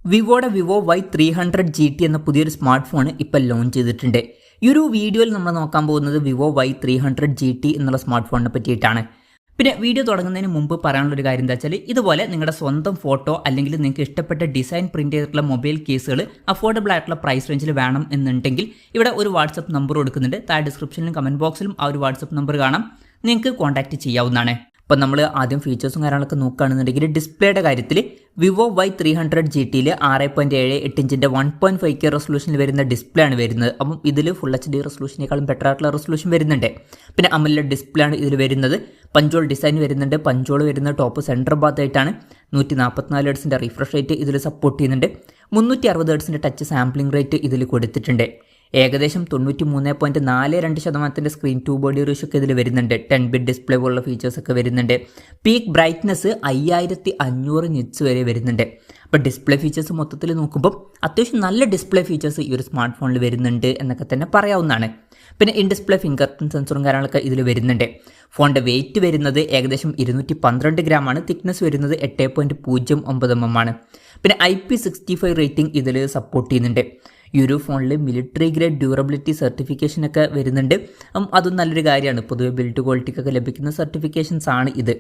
വിവോയുടെ Vivo Y300 GT എന്ന പുതിയൊരു smart phone ഇപ്പോൾ ലോഞ്ച് ചെയ്തിട്ടുണ്ട്. ഈ ഒരു വീഡിയോയിൽ നമ്മൾ നോക്കാൻ പോകുന്നത് വിവോ Y300 GT എന്നുള്ള സ്മാർട്ട് ഫോണിനെ പറ്റിയിട്ടാണ്. പിന്നെ വീഡിയോ തുടങ്ങുന്നതിന് മുമ്പ് പറയാനുള്ളൊരു കാര്യം എന്താ വെച്ചാൽ, ഇതുപോലെ നിങ്ങളുടെ സ്വന്തം ഫോട്ടോ അല്ലെങ്കിൽ നിങ്ങൾക്ക് ഇഷ്ടപ്പെട്ട ഡിസൈൻ പ്രിന്റ് ചെയ്തിട്ടുള്ള മൊബൈൽ കേസുകൾ അഫോർഡബിൾ ആയിട്ടുള്ള പ്രൈസ് റേഞ്ചിൽ വേണം എന്നുണ്ടെങ്കിൽ ഇവിടെ ഒരു വാട്സപ്പ് നമ്പർ കൊടുക്കുന്നുണ്ട്. താഴെ ഡിസ്ക്രിപ്ഷനിലും കമന്റ് ബോക്സിലും ആ ഒരു വാട്സപ്പ് നമ്പർ കാണാം, നിങ്ങൾക്ക് കോൺടാക്ട് ചെയ്യാവുന്നതാണ്. അപ്പോൾ നമ്മൾ ആദ്യം ഫീച്ചേഴ്സും കാര്യങ്ങളൊക്കെ നോക്കുകയാണെന്നുണ്ടെങ്കിൽ ഡിസ്പ്ലേയുടെ കാര്യത്തിൽ വിവോ Y300 GT 6.78 ഇഞ്ചിൻ്റെ 1.5K റെസൊല്യൂഷനിൽ വരുന്ന ഡിസ്പ്ലേ ആണ് വരുന്നത്. അപ്പം ഇതിൽ ഫുൾ HD റെസൊല്യൂഷനേക്കാളും ബെറ്റർ ആയിട്ടുള്ള റെസൊല്യൂഷൻ വരുന്നുണ്ട്. പിന്നെ AMOLED ഡിസ്പ്ലേ ആണ് ഇതിൽ വരുന്നത്. പഞ്ചോൾ ഡിസൈൻ വരുന്നുണ്ട്. പഞ്ചോൾ വരുന്ന ടോപ്പ് സെൻറ്റർ ഭാഗത്തായിട്ടാണ്. 144 Hz റിഫ്രഷ് റേറ്റ് ഇതിൽ സപ്പോർട്ട് ചെയ്യുന്നുണ്ട്. 360 Hz ടച്ച് സാമ്പിളിംഗ് റേറ്റ് ഇതിൽ കൊടുത്തിട്ടുണ്ട്. ഏകദേശം 93.42% സ്ക്രീൻ ടു ബോഡി റേഷ്യോ ഒക്കെ ഇതിൽ വരുന്നുണ്ട്. 10-bit ഡിസ്പ്ലേ പോലുള്ള ഫീച്ചേഴ്സ് ഒക്കെ വരുന്നുണ്ട്. പീക്ക് ബ്രൈറ്റ്നസ് 5500 നിറ്റ്സ് വരെ വരുന്നുണ്ട്. അപ്പോൾ ഡിസ്പ്ലേ ഫീച്ചേഴ്സ് മൊത്തത്തിൽ നോക്കുമ്പോൾ അത്യാവശ്യം നല്ല ഡിസ്പ്ലേ ഫീച്ചേഴ്സ് ഈ ഒരു സ്മാർട്ട് ഫോണിൽ വരുന്നുണ്ട് എന്നൊക്കെ തന്നെ പറയാവുന്നതാണ്. പിന്നെ ഇൻ ഡിസ്പ്ലേ ഫിംഗർ പ്രിന്റ് സെൻസറും കാര്യങ്ങളൊക്കെ ഇതിൽ വരുന്നുണ്ട്. ഫോണിൻ്റെ വെയിറ്റ് വരുന്നത് ഏകദേശം 212 ഗ്രാമാണ്. തിക്നെസ് വരുന്നത് 8.09 mm ആണ്. പിന്നെ IP65 റേറ്റിംഗ് ഇതിൽ സപ്പോർട്ട് ചെയ്യുന്നുണ്ട്. ഈ ഒരു ഫോണിൽ മിലിറ്ററി ഗ്രേഡ് ഡ്യൂറബിലിറ്റി സർട്ടിഫിക്കേഷൻ ഒക്കെ വരുന്നുണ്ട്. അതും നല്ലൊരു കാര്യമാണ്. പൊതുവെ ബിൽഡ് ക്വാളിറ്റിക്കൊക്കെ ലഭിക്കുന്ന സർട്ടിഫിക്കേഷൻസ് ആണ് ഇത്.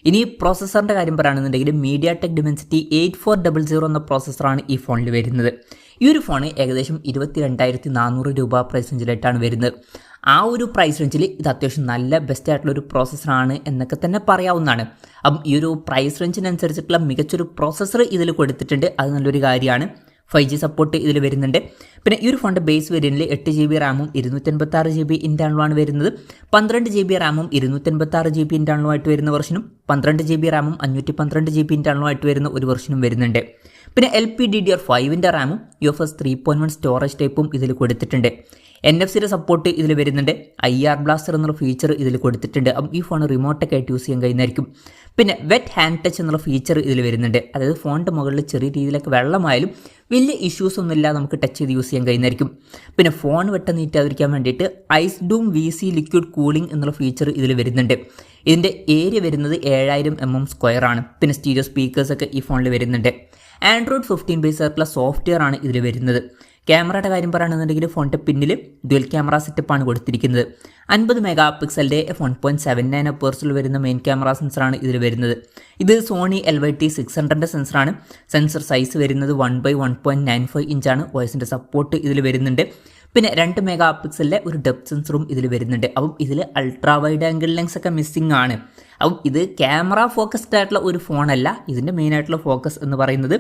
ഇനി പ്രോസസ്സറിൻ്റെ കാര്യം പറയുകയാണെന്നുണ്ടെങ്കിൽ MediaTek Dimensity 8400 എന്ന പ്രോസസ്സറാണ് ഈ ഫോണിൽ വരുന്നത്. ഈ ഒരു ഫോൺ ഏകദേശം 22,400 രൂപ പ്രൈസ് റേഞ്ചിലായിട്ടാണ് വരുന്നത്. ആ ഒരു പ്രൈസ് റേഞ്ചിൽ ഇത് അത്യാവശ്യം നല്ല ബെസ്റ്റ് ആയിട്ടുള്ള ഒരു പ്രോസസ്സറാണ് എന്നൊക്കെ തന്നെ പറയാവുന്നതാണ്. അപ്പം ഈ ഒരു പ്രൈസ് റേഞ്ചിനനുസരിച്ചിട്ടുള്ള മികച്ചൊരു പ്രോസസ്സർ ഇതിൽ കൊടുത്തിട്ടുണ്ട്. അത് നല്ലൊരു കാര്യമാണ്. 5G സപ്പോർട്ട് ഇതിൽ വരുന്നുണ്ട്. പിന്നെ ഈ ഒരു ഫോണിൻ്റെ ബേസ് വേരിയൻറ്റിൽ 8GB റാമും 256GB ഇൻറ്റേണലുമാണ് വരുന്നത്. 12GB റാമും 256GB ഇൻറ്റേണലുമായിട്ട് വരുന്ന വെർഷനും 12GB റാമും 512GB ഇൻറ്റേണലുമായിട്ട് വരുന്ന ഒരു വെർഷനും വരുന്നുണ്ട്. പിന്നെ LPDDR5 റാമും UFS 3.1 സ്റ്റോറേജ് ടൈപ്പും ഇതിൽ കൊടുത്തിട്ടുണ്ട്. NFC സപ്പോർട്ട് ഇതിൽ വരുന്നുണ്ട്. IR ബ്ലാസ്റ്റർ എന്നുള്ള ഫീച്ചർ ഇതിൽ കൊടുത്തിട്ടുണ്ട്. അപ്പം ഈ ഫോൺ റിമോട്ടൊക്കെ ആയിട്ട് യൂസ് ചെയ്യാൻ കഴിയുന്നതായിരിക്കും. പിന്നെ വെറ്റ് ഹാൻഡ് ടച്ച് എന്നുള്ള ഫീച്ചർ ഇതിൽ വരുന്നുണ്ട്. അതായത് ഫോണിൻ്റെ മുകളിൽ ചെറിയ രീതിയിലൊക്കെ വെള്ളമായാലും വലിയ ഇഷ്യൂസ് ഒന്നുമില്ല, നമുക്ക് ടച്ച് ചെയ്ത് യൂസ് ചെയ്യാൻ കഴിയുന്നതായിരിക്കും. പിന്നെ ഫോൺ വെട്ട നീറ്റാതിരിക്കാൻ വേണ്ടിയിട്ട് ice dome VC liquid cooling എന്നുള്ള ഫീച്ചർ ഇതിൽ വരുന്നുണ്ട്. ഇതിൻ്റെ ഏരിയ വരുന്നത് 7000 mm² ആണ്. പിന്നെ സ്റ്റീരിയോ സ്പീക്കേഴ്സൊക്കെ ഈ ഫോണിൽ വരുന്നുണ്ട്. Android 15 ബേസ് ആയിട്ടുള്ള സോഫ്റ്റ്വെയർ ആണ് ഇതിൽ വരുന്നത്. ക്യാമറയുടെ കാര്യം പറയുകയാണെന്നുണ്ടെങ്കിൽ ഫോണിൻ്റെ പിന്നിൽ ഡ്യുവൽ ക്യാമറ സെറ്റപ്പാണ് കൊടുത്തിരിക്കുന്നത്. 50 മെഗാപിക്സലിൻ്റെ f1.79 അപ്പേഴ്സിൽ വരുന്ന മെയിൻ ക്യാമറ സെൻസറാണ് ഇതിൽ വരുന്നത്. ഇത് സോണി LYT600 സെൻസറാണ്. സെൻസർ സൈസ് വരുന്നത് 1/1.95 ഇഞ്ചാണ്. വോയിസിൻ്റെ സപ്പോർട്ട് ഇതിൽ വരുന്നുണ്ട്. പിന്നെ 2 മെഗാപിക്സലിൻ്റെ ഒരു ഡെപ്ത് സെൻസറും ഇതിൽ വരുന്നുണ്ട്. അപ്പം ഇതിൽ അൾട്രാ വൈഡ് ആംഗിൾ ലെൻസ് ഒക്കെ മിസ്സിംഗ് ആണ്. അപ്പം ഇത് ക്യാമറ ഫോക്കസ്ഡ് ആയിട്ടുള്ള ഒരു ഫോണല്ല. ഇതിൻ്റെ മെയിൻ ആയിട്ടുള്ള ഫോക്കസ് എന്ന് പറയുന്നത്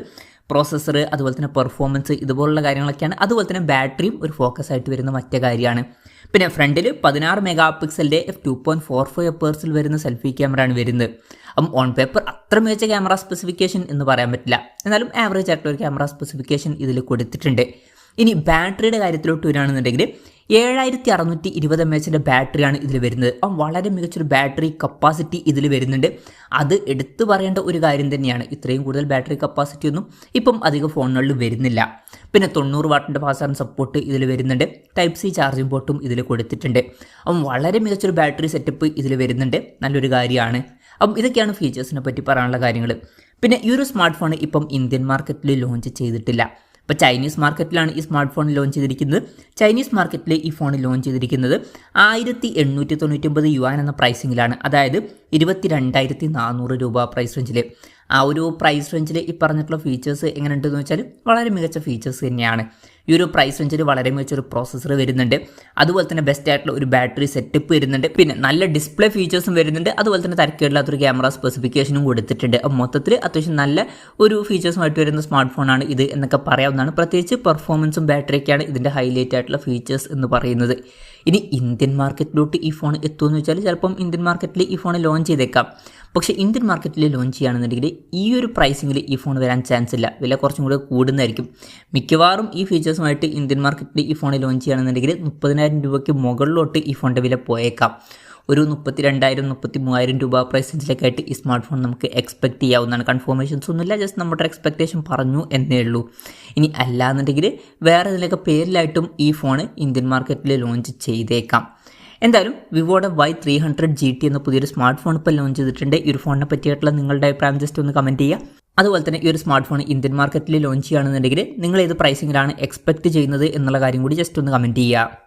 പ്രോസസ്സർ, അതുപോലെ തന്നെ പെർഫോമൻസ്, ഇതുപോലുള്ള കാര്യങ്ങളൊക്കെയാണ്. അതുപോലെ തന്നെ ബാറ്ററിയും ഒരു ഫോക്കസ് ആയിട്ട് വരുന്ന മറ്റേ കാര്യമാണ്. പിന്നെ ഫ്രണ്ടിൽ 16 മെഗാപിക്സലിൻ്റെ f2.45 അപ്പേഴ്സിൽ വരുന്ന സെൽഫി ക്യാമറ ആണ് വരുന്നത്. അപ്പം ഓൺ പേപ്പർ അത്ര മികച്ച ക്യാമറ സ്പെസിഫിക്കേഷൻ എന്ന് പറയാൻ പറ്റില്ല, എന്നാലും ആവറേജ് ആയിട്ടുള്ള ഒരു ക്യാമറ സ്പെസിഫിക്കേഷൻ ഇതിൽ കൊടുത്തിട്ടുണ്ട്. ഇനി ബാറ്ററിയുടെ കാര്യത്തിലോട്ട് വരികയാണെന്നുണ്ടെങ്കിൽ 7620 mAh ബാറ്ററിയാണ് ഇതിൽ വരുന്നത്. അപ്പം വളരെ മികച്ചൊരു ബാറ്ററി കപ്പാസിറ്റി ഇതിൽ വരുന്നുണ്ട്. അത് എടുത്തു പറയേണ്ട ഒരു കാര്യം തന്നെയാണ്. ഇത്രയും കൂടുതൽ ബാറ്ററി കപ്പാസിറ്റി ഒന്നും ഇപ്പം അധികം ഫോണുകളിൽ വരുന്നില്ല. പിന്നെ 90 വാട്ടിൻ്റെ ഫാസ്റ്റ് ചാർജിംഗ് സപ്പോർട്ട് ഇതിൽ വരുന്നുണ്ട്. Type-C ചാർജിംഗ് പോർട്ടും ഇതിൽ കൊടുത്തിട്ടുണ്ട്. അപ്പം വളരെ മികച്ചൊരു ബാറ്ററി സെറ്റപ്പ് ഇതിൽ വരുന്നുണ്ട്. നല്ലൊരു കാര്യമാണ്. അപ്പം ഇതൊക്കെയാണ് ഫീച്ചേഴ്സിനെ പറ്റി പറയാനുള്ള കാര്യങ്ങൾ. പിന്നെ ഈ ഒരു സ്മാർട്ട് ഫോൺ ഇപ്പം ഇന്ത്യൻ മാർക്കറ്റിൽ ലോഞ്ച് ചെയ്തിട്ടില്ല. ഇപ്പോൾ ചൈനീസ് മാർക്കറ്റിലാണ് ഈ സ്മാർട്ട് ഫോൺ ലോഞ്ച് ചെയ്തിരിക്കുന്നത്. ചൈനീസ് മാർക്കറ്റിൽ ഈ ഫോൺ ലോഞ്ച് ചെയ്തിരിക്കുന്നത് 1899 യുവാൻ എന്ന പ്രൈസിങ്ങിലാണ്. അതായത് 22,400 രൂപ പ്രൈസ് റേഞ്ചിൽ. ആ ഒരു പ്രൈസ് റേഞ്ചിൽ ഈ പറഞ്ഞിട്ടുള്ള ഫീച്ചേഴ്സ് എങ്ങനെയുണ്ടെന്ന് വെച്ചാൽ വളരെ മികച്ച ഫീച്ചേഴ്സ് തന്നെയാണ്. ഈ ഒരു പ്രൈസ് റേഞ്ചിൽ വളരെ മികച്ചൊരു പ്രോസസ്സർ വരുന്നുണ്ട്. അതുപോലെ തന്നെ ബെസ്റ്റ് ആയിട്ടുള്ള ഒരു ബാറ്ററി സെറ്റപ്പ് വരുന്നുണ്ട്. പിന്നെ നല്ല ഡിസ്പ്ലേ ഫീച്ചേഴ്സും വരുന്നുണ്ട്. അതുപോലെ തന്നെ തരക്കേടില്ലാത്തൊരു ക്യാമറ സ്പെസിഫിക്കേഷനും കൊടുത്തിട്ടുണ്ട്. മൊത്തത്തിൽ അത്യാവശ്യം നല്ല ഒരു ഫീച്ചേഴ്സുമായിട്ട് വരുന്ന സ്മാർട്ട് ഫോണാണ് ഇത് എന്നൊക്കെ പറയാവുന്നതാണ്. പ്രത്യേകിച്ച് പെർഫോമൻസും ബാറ്ററിയൊക്കെയാണ് ഇതിൻ്റെ ഹൈലൈറ്റ് ആയിട്ടുള്ള ഫീച്ചേഴ്സ് എന്ന് പറയുന്നത്. ഇനി ഇന്ത്യൻ മാർക്കറ്റിലോട്ട് ഈ ഫോൺ എത്തുമെന്ന് വെച്ചാൽ ചിലപ്പം ഇന്ത്യൻ മാർക്കറ്റിൽ ഈ ഫോൺ ലോഞ്ച് ചെയ്തേക്കാം. പക്ഷേ ഇന്ത്യൻ മാർക്കറ്റിൽ ലോഞ്ച് ചെയ്യുകയാണെന്നുണ്ടെങ്കിൽ ഈ ഒരു പ്രൈസിങ്ങിൽ ഈ ഫോൺ വരാൻ ചാൻസ് ഇല്ല. വില കുറച്ചും കൂടെ കൂടുന്നതായിരിക്കും. മിക്കവാറും ഈ ഫീച്ചേഴ്സുമായിട്ട് ഇന്ത്യൻ മാർക്കറ്റിൽ ഈ ഫോൺ ലോഞ്ച് ചെയ്യുകയാണെന്നുണ്ടെങ്കിൽ 30,000 രൂപയ്ക്ക് മുകളിലോട്ട് ഈ ഫോണിൻ്റെ വില പോയേക്കാം. ഒരു 32,000-33,000 രൂപ പ്രൈസ് റേഞ്ചിലേക്കായിട്ട് ഈ സ്മാർട്ട് ഫോൺ നമുക്ക് എക്സ്പെക്ട് ചെയ്യാവുന്നതാണ്. കൺഫർമേഷൻസ് ഒന്നുമില്ല, ജസ്റ്റ് നമ്മുടെ എക്സ്പെക്റ്റേഷൻ പറഞ്ഞു എന്നേ ഉള്ളൂ. ഇനി അല്ലാന്നുണ്ടെങ്കിൽ വേറെ ഇതിലൊക്കെ പേരിലായിട്ടും ഈ ഫോൺ ഇന്ത്യൻ മാർക്കറ്റിൽ ലോഞ്ച് ചെയ്തേക്കാം. എന്തായാലും വിവോയുടെ Y300 GT എന്ന പുതിയൊരു സ്മാർട്ട് ഫോൺ ഇപ്പോൾ ലോഞ്ച് ചെയ്തിട്ടുണ്ട്. ഈ ഒരു ഫോണിനെ പറ്റിയിട്ടുള്ള നിങ്ങളുടെ അഭിപ്രായം ജസ്റ്റ് ഒന്ന് കമൻറ്റ് ചെയ്യുക. അതുപോലെ തന്നെ ഈ ഒരു സ്മാർട്ട് ഫോൺ ഇന്ത്യൻ മാർക്കറ്റിൽ ലോഞ്ച് ചെയ്യുകയാണെന്നുണ്ടെങ്കിൽ നിങ്ങൾ ഏത് പ്രൈസിങ്ങിലാണ് എക്സ്പെക്ട് ചെയ്യുന്നത് എന്നുള്ള കാര്യം കൂടി ജസ്റ്റ് ഒന്ന് കമൻറ്റ് ചെയ്യുക.